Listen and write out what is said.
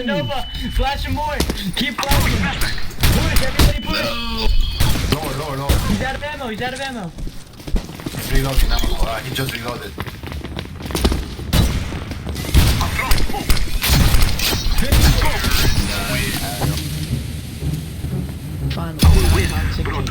Nova, flash him more. Keep flashing. Push, everybody push. Lower. He's out of ammo, he's out of ammo. He's reloading now. He just reloaded. Finally, toxic.